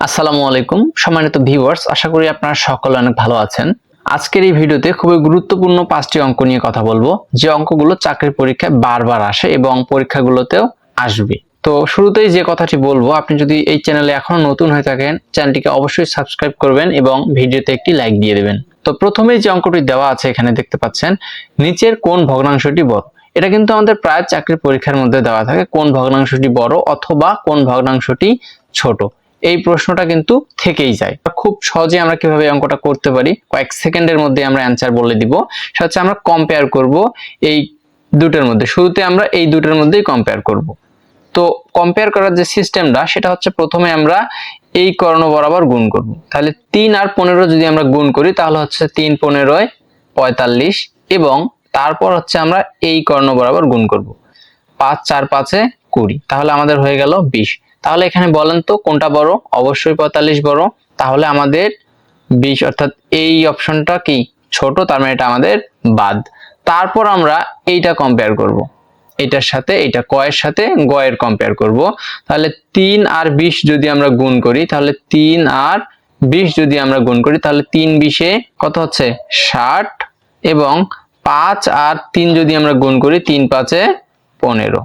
আসসালামু আলাইকুম সম্মানিত ভিউয়ার্স, আশা করি আপনারা সকলে অনেক ভালো আছেন। আজকের এই ভিডিওতে খুবই গুরুত্বপূর্ণ 5টি অঙ্ক নিয়ে কথা বলবো, যে অঙ্কগুলো চাকরির পরীক্ষায় বারবার আসে এবং পরীক্ষাগুলোতেও আসবে। তো শুরুতেই যে কথাটি বলবো, আপনি যদি এই চ্যানেলে এখনো নতুন হয়ে থাকেন, চ্যানেলটিকে অবশ্যই সাবস্ক্রাইব করবেন এবং ভিডিওতে একটি লাইক দিয়ে দেবেন। তো প্রথমেই যে অঙ্কটি দেওয়া আছে এখানে দেখতে পাচ্ছেন, নিচের কোন ভগ্নাংশটি বড়। এটা কিন্তু আমাদের প্রায় চাকরির পরীক্ষার মধ্যে দেওয়া থাকে, কোন ভগ্নাংশটি বড় অথবা কোন ভগ্নাংশটি ছোট। এই প্রশ্নটা কিন্তু থেকেই যায়। খুব সহজে আমরা কিভাবে অঙ্কটা করতে পারি, কয়েক সেকেন্ডের মধ্যে আমরা অ্যান্সার বলে দিব। সেটা হচ্ছে আমরা কম্পেয়ার করব এই দুটোর মধ্যে। শুরুতে আমরা এই দুটোর মধ্যেই কম্পেয়ার করব। তো কম্পেয়ার করার যে সিস্টেমটা, সেটা হচ্ছে প্রথমে আমরা এই কর্ণ বরাবর গুণ করব। তাহলে 3 আর 15 যদি আমরা গুণ করি, তাহলে হচ্ছে 3 15 45, এবং তারপর হচ্ছে আমরা এই কর্ণ বরাবর গুণ করব। 5 4 5 20, তাহলে আমাদের হয়ে গেল 20। তাহলে এখানে বলেন তো কোনটা বড়? অবশ্যই 45 বড়। তাহলে আমাদের 20 অর্থাৎ এই অপশনটা কি ছোট, তার মানে এটা আমাদের বাদ। তারপর আমরা এইটা কম্পেয়ার করব, এটার সাথে এটা কয়ের সাথে গয়ের কম্পেয়ার করব। তাহলে 3 আর 20 যদি আমরা গুণ করি, তাহলে 3 আর 20 যদি আমরা গুণ করি, তাহলে 3 20 কত হচ্ছে 60, এবং 5 আর 3 যদি আমরা গুণ করি, 3 5 15।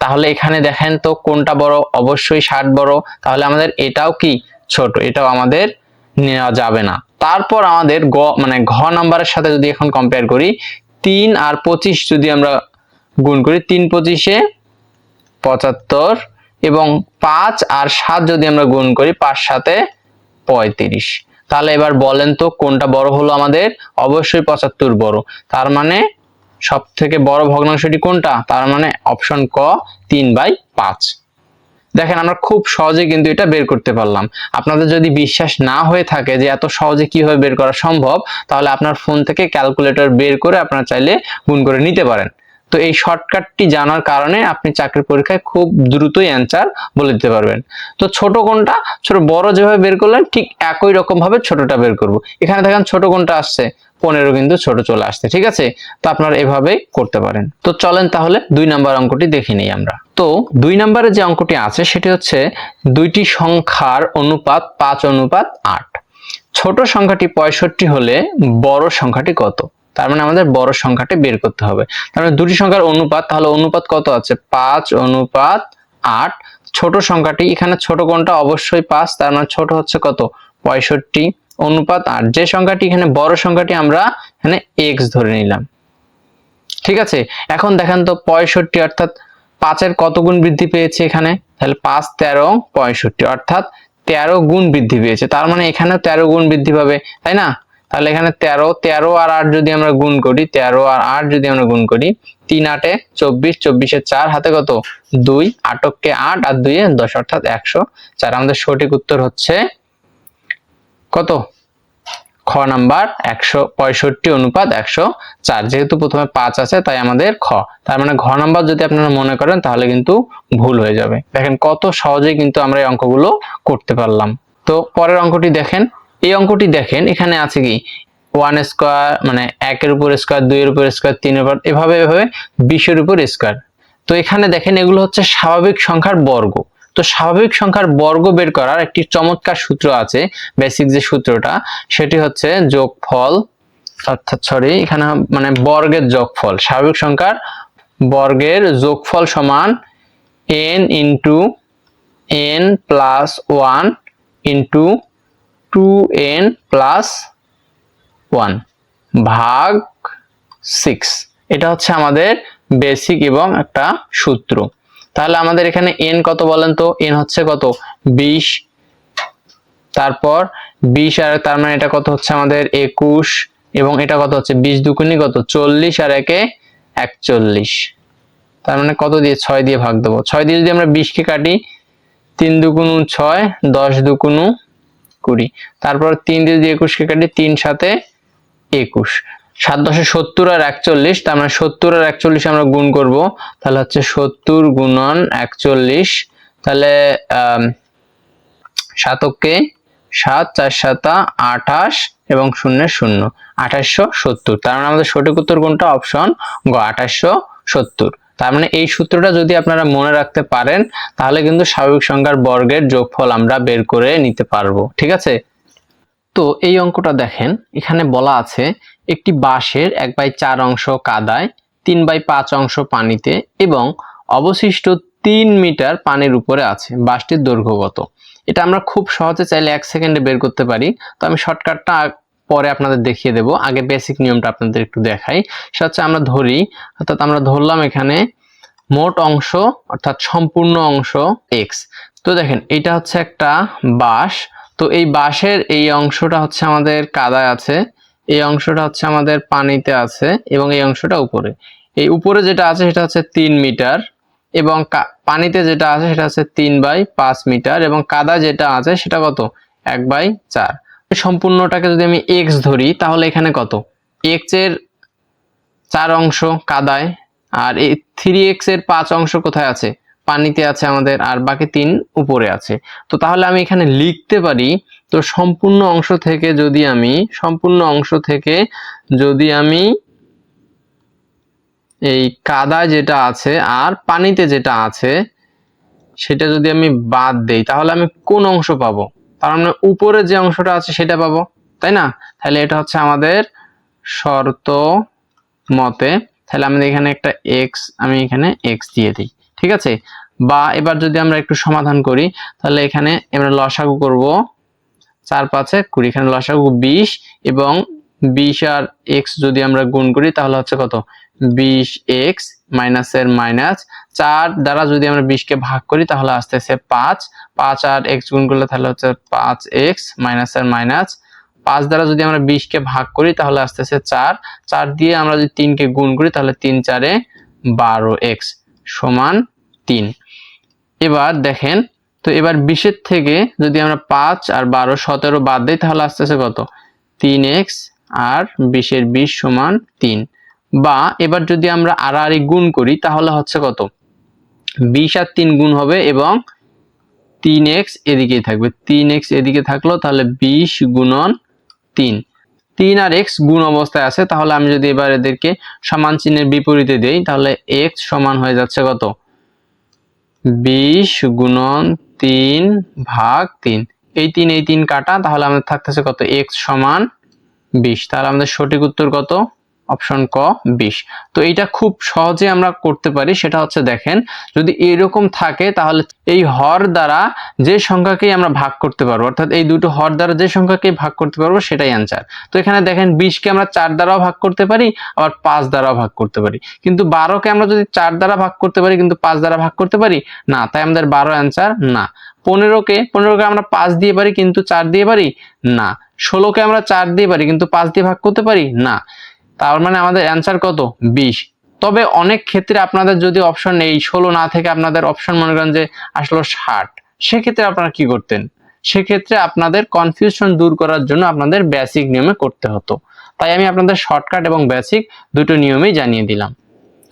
তাহলে এখানে দেখেন তো কোনটা বড়? অবশ্যই 60 বড়। তাহলে আমাদের এটাও কি ছোট, এটাও আমাদের নেওয়া যাবে না। তারপর আমাদের ঘ নাম্বারের সাথে যদি এখন কম্পেয়ার করি, 3 আর 25 যদি আমরা গুণ করি, 3 25 75, এবং 5 আর 7 যদি আমরা গুণ করি, 5 7 35। তাহলে এবার বলেন তো কোনটা বড় হলো আমাদের? অবশ্যই 75 বড়। তার মানে সব থেকে বড় ভগ্নাংশটি কোনটা? তার মানে অপশন ক, 3/5। দেখেন আমরা খুব সহজে কিন্তু এটা বের করতে পারলাম। আপনাদের যদি বিশ্বাস না হয়ে থাকে যে এত সহজে কিভাবে বের করা সম্ভব, তাহলে আপনার ফোন থেকে ক্যালকুলেটর বের করে আপনারা চাইলে গুণ করে নিতে পারেন। তো এই শর্টকাটটি জানার কারণে আপনি চাকরির পরীক্ষায় খুব দ্রুতই অ্যান্সার বলে দিতে পারবেন। তো ছোট কোনটা? ছোট বড় যেভাবে বের করলেন, ঠিক একই রকম ভাবে ছোটটা বের করব। এখানে দেখেন ছোট কোনটা আসছে, 15 কিন্তু ছোট চলে আসছে। ঠিক আছে, তো আপনারা এভাবেই করতে পারেন। তো চলেন তাহলে 2 নাম্বার অঙ্কটি দেখে নিই আমরা। তো 2 নম্বরে যে অঙ্কটি আছে সেটি হচ্ছে দুইটি সংখ্যার অনুপাত 5:8। ছোট সংখ্যাটি 65 হলে বড় সংখ্যাটি কত? তার মানে আমাদের বড় সংখ্যাটি বের করতে হবে। তার মানে দুটি সংখ্যার অনুপাত, তাহলে অনুপাত কত আছে? 5:8। ছোট সংখ্যাটি, এখানে ছোট কোনটা? অবশ্যই 5, তার মানে ছোট হচ্ছে কত? 65 অনুপাত 8। যে সংখ্যাটি এখানে বড় সংখ্যাটি আমরা এখানে x ধরে নিলাম। ঠিক আছে, এখন দেখেন তো 65 অর্থাৎ 5 এর কত গুণ বৃদ্ধি পেয়েছে এখানে? তাহলে 5 13 65, অর্থাৎ 13 গুণ বৃদ্ধি পেয়েছে। তার মানে এখানে 13 গুণ বৃদ্ধি পাবে, তাই না? তাহলে এখানে 13 আর 8 যদি আমরা গুণ করি, 13 আর 8 যদি আমরা গুণ করি, 3 8 24, 24 এ 4, হাতে কত? 2, 8 কে 8 আর 2 এ 10, অর্থাৎ 104। আমাদের সঠিক উত্তর হচ্ছে কত? খ নাম্বার 165:104। যেহেতু প্রথমে 5 আছে তাই আমাদের খ। তার মানে ঘ নাম্বার যদি আপনারা মনে করেন তাহলে কিন্তু ভুল হয়ে যাবে। দেখেন কত সহজেই কিন্তু আমরা এই অঙ্কগুলো করতে পারলাম। তো পরের অঙ্কটি দেখেন। এই অঙ্কটি দেখেন, এখানে আছে কি 1 স্কয়ার, মানে 1 এর উপর স্কয়ার, 2 এর উপর স্কয়ার, 3 এর উপর, এভাবে 20 এর উপর স্কয়ার। তো এখানে দেখেন এগুলো হচ্ছে স্বাভাবিক সংখ্যার বর্গ। তো স্বাভাবিক সংখ্যার বর্গ বের করার একটি চমৎকার সূত্র আছে। বেসিক যে সূত্রটা, সেটি হচ্ছে যোগফল, অর্থাৎ এখানে মানে বর্গের যোগফল। স্বাভাবিক সংখ্যার বর্গের যোগফল সমান n into n plus 1 into 2n plus 1 ভাগ 6। এটা হচ্ছে আমাদের বেসিক এবং একটা সূত্র। তাহলে আমাদের এখানে n কত বলেন তো? n হচ্ছে কত? 20। তারপর 20 আর তার মানে এটা কত হচ্ছে আমাদের 21, এবং এটা কত হচ্ছে 20 দুগুণে কত? 40, আর 1 এ 41। তার মানে কত দিয়ে? 6 দিয়ে ভাগ দেবো। 6 দিয়ে যদি আমরা 20 কে কাটি, 3 দুগুণ 6, 10 দুগুণ 20। তারপর 3 দিয়ে যদি 21 কে কাটি, 3 7 21, 7 10 70 আর 41। তার মানে 70 আর 41 আমরা গুণ করব, তাহলে হচ্ছে 70 গুণন 41। তাহলে 7 কে 7, 4 7 28, এবং 0 0, 2870। তার মানে আমাদের সঠিক উত্তর কোনটা? অপশন গ, 2870। তার মানে এই সূত্রটা যদি আপনারা মনে রাখতে পারেন তাহলে কিন্তু স্বাভাবিক সংখ্যার বর্গের যোগফল আমরা বের করে নিতে পারবো। ঠিক আছে, তো এই অঙ্কটা দেখেন, এখানে বলা আছে একটি বাঁশের 1/4 অংশ কাদায়, 3/5 অংশ পানিতে এবং অবশিষ্ট 3 মিটার পানির উপরে আছে। বাঁশটির দৈর্ঘ্য কত? এটা আমরা খুব সহজে চাইলে 1 সেকেন্ডে বের করতে পারি। তো আমি শর্টকাটটা পরে আপনাদের দেখিয়ে দেব, আগে বেসিক নিয়মটা আপনাদের একটু দেখাই। সেটা হচ্ছে আমরা ধরি, অর্থাৎ আমরা ধরলাম এখানে মোট অংশ অর্থাৎ সম্পূর্ণ অংশ x। তো দেখেন এটা হচ্ছে একটা বাঁশ, তো এই বাঁশের এই অংশটা হচ্ছে আমাদের কাদায় আছে, এই অংশটা হচ্ছে আমাদের পানিতে আছে এবং এই অংশটা উপরে। এই উপরে যেটা আছে সেটা হচ্ছে 3 মিটার এবং পানিতে যেটা আছে সেটা হচ্ছে 3/5 মিটার এবং কাদা যেটা আছে সেটা কত? 1/4। সম্পূর্ণটাকে যদি আমি x ধরি তাহলে এখানে কত? x এর 4 অংশ কাদায়, আর এই 3x এর 5 অংশ কোথায় আছে? পানিতে আছে আমাদের, আর বাকি 3 উপরে আছে। তো তাহলে আমি এখানে লিখতে পারি, তো সম্পূর্ণ অংশ থেকে যদি আমি এই কাদা যেটা আছে আর পানিতে যেটা আছে সেটা যদি আমি বাদ দেই তাহলে আমি কোন অংশ পাবো? তার মানে উপরে যে অংশটা আছে সেটা পাবো, তাই না? তাহলে এটা হচ্ছে আমাদের শর্ত মতে, তাহলে আমাদের এখানে একটা আমি এখানে x দিয়ে দিই। ঠিক আছে, বা এবার যদি আমরা একটু সমাধান করি তাহলে এখানে আমরা লসাগু করব, 4 5 20, এখানে লসাগু 20 এবং 20 আর x যদি আমরা গুণ করি তাহলে হচ্ছে কত? 20x মাইনাসের মাইনাস, 4 দ্বারা যদি আমরা 20 কে ভাগ করি তাহলে আসতেছে 5, 5 আর x গুণ করলে তাহলে হচ্ছে 5x মাইনাসের মাইনাস, 5 দ্বারা যদি আমরা 20 কে ভাগ করি তাহলে আসতেছে 4, 4 দিয়ে আমরা যদি 3 কে গুণ করি তাহলে 3 4 এ 12x সমান 3। এবার দেখেন, তো এবার 20 এর থেকে যদি আমরা 5 আর 12 17 বাদ দেই তাহলে আসতেছে কত? 3x আর 20 এর 20 সমান 3। বা এবার যদি আমরা আড়াআড়ি গুণ করি তাহলে হচ্ছে কত? 20 আর 3 গুণ হবে এবং 3x এদিকেই থাকবে, 3x এদিকে থাকলো, তাহলে 20 গুণন 3, 3 আর x গুণ অবস্থায় আছে। তাহলে আমি যদি এবার এদেরকে সমান চিহ্নের বিপরীতে দেই তাহলে x সমান হয়ে যাচ্ছে কত? 20 গুণন 3 ভাগ 3, এই 3 কাটা, তাহলে আমাদের থাকতেছে কত? x সমান 20। তাহলে আমাদের সঠিক উত্তর কত? অপশন ক 20। তো এটা খুব সহজে আমরা করতে পারি, সেটা হচ্ছে দেখেন যদি এরকম থাকে তাহলে এই হর দ্বারা যে সংখ্যাকেই আমরা ভাগ করতে পারবো, অর্থাৎ এই দুটো হর দ্বারা যে সংখ্যাকেই ভাগ করতে পারবো সেটাই অ্যান্সার। তো এখানে দেখেন 20 কে আমরা 4 দ্বারাও ভাগ করতে পারি, আবার 5 দ্বারাও ভাগ করতে পারি, কিন্তু 12 কে আমরা যদি 4 দ্বারা ভাগ করতে পারি কিন্তু 5 দ্বারা ভাগ করতে পারি না, তাই আমাদের 12 অ্যান্সার না। 15 কে আমরা 5 দিয়ে পারি কিন্তু 4 দিয়ে পারি না। 16 কে আমরা 4 দিয়ে পারি কিন্তু 5 দিয়ে ভাগ করতে পারি না, তার মানে আমাদের অ্যান্সার কত? 20। তবে অনেক ক্ষেত্রে আপনাদের যদি অপশন এই 16 না থেকে আপনাদের অপশন মনে করেন যে আসলে 60, সেক্ষেত্রে আপনারা কি করতেন? সেক্ষেত্রে আপনাদের কনফিউশন দূর করার জন্য আপনাদের বেসিক নিয়মে করতে হতো। তাই আমি আপনাদের শর্টকাট এবং বেসিক দুটো নিয়মেই জানিয়ে দিলাম।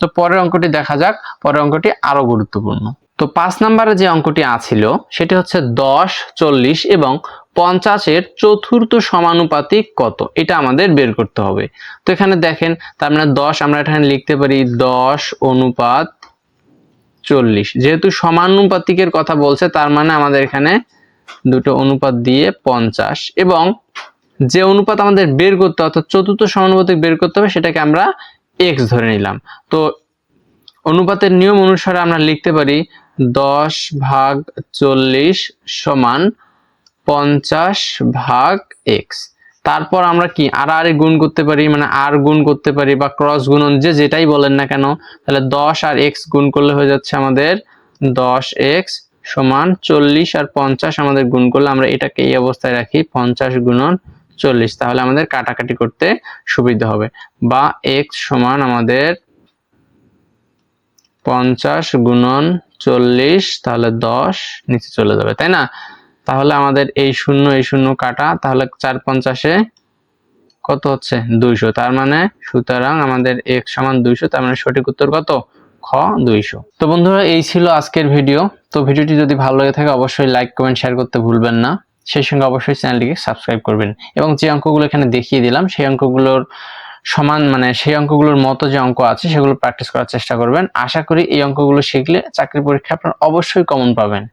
তো পরের অঙ্কটি দেখা যাক, পরের অঙ্কটি আরো গুরুত্বপূর্ণ। তো 5 নম্বরে যে অঙ্কটি আছিল সেটি হচ্ছে 10, 40 এবং 50 এর চতুর্থ সমানুপাতিক কত? এটা আমাদের বের করতে হবে। তো এখানে দেখেন, তার মানে 10 আমরা এখানে লিখতে পারি 10 অনুপাত 40, যেহেতু সমানুপাতিকের কথা বলছে তার মানে আমাদের এখানে দুটো অনুপাত দিয়ে 50, এবং যে অনুপাত আমাদের বের করতে অর্থাৎ চতুর্থ সমানুপাতিক বের করতে হবে সেটাকে আমরা x ধরে নিলাম। তো অনুপাতের নিয়ম অনুসারে আমরা লিখতে পারি 10 ভাগ 40 সমান 50 ভাগ x। তারপর আমরা কি আড়াআড়ি গুণ করতে পারি, মানে আর গুণ করতে পারি বা ক্রস গুণন যেটাই বলেন না কেন। তাহলে 10 আর x গুণ করলে হয়ে যাচ্ছে আমাদের 10x সমান 40 আর 50 আমাদের গুণ করলে আমরা এটাকে এই অবস্থায় রাখি 50 গুণন 40, তাহলে আমাদের কাটাকাটি করতে সুবিধা হবে। বা x সমান আমাদের 50 গুণন 40, তাহলে 10 নিচে চলে যাবে, তাই না? তাহলে আমাদের এই শূন্য কাটা, তাহলে 4 50 কত হচ্ছে? 200। তার মানে সুতরাং আমাদের x সমান 200, তার মানে সঠিক উত্তর কত? খ 200। তো বন্ধুরা এই ছিল আজকের ভিডিও। তো ভিডিওটি যদি ভালো লেগে থাকে অবশ্যই লাইক কমেন্ট শেয়ার করতে ভুলবেন না, সেই সঙ্গে অবশ্যই চ্যানেলটিকে সাবস্ক্রাইব করবেন এবং যে অঙ্কগুলো এখানে দেখিয়ে দিলাম সেই অঙ্কগুলোর সমান মানে সেই অঙ্কগুলোর মতো যে অঙ্ক আছে সেগুলো প্র্যাকটিস করার চেষ্টা করবেন। আশা করি এই অঙ্কগুলো শিখলে চাকরি পরীক্ষায় আপনারা অবশ্যই কমন পাবেন।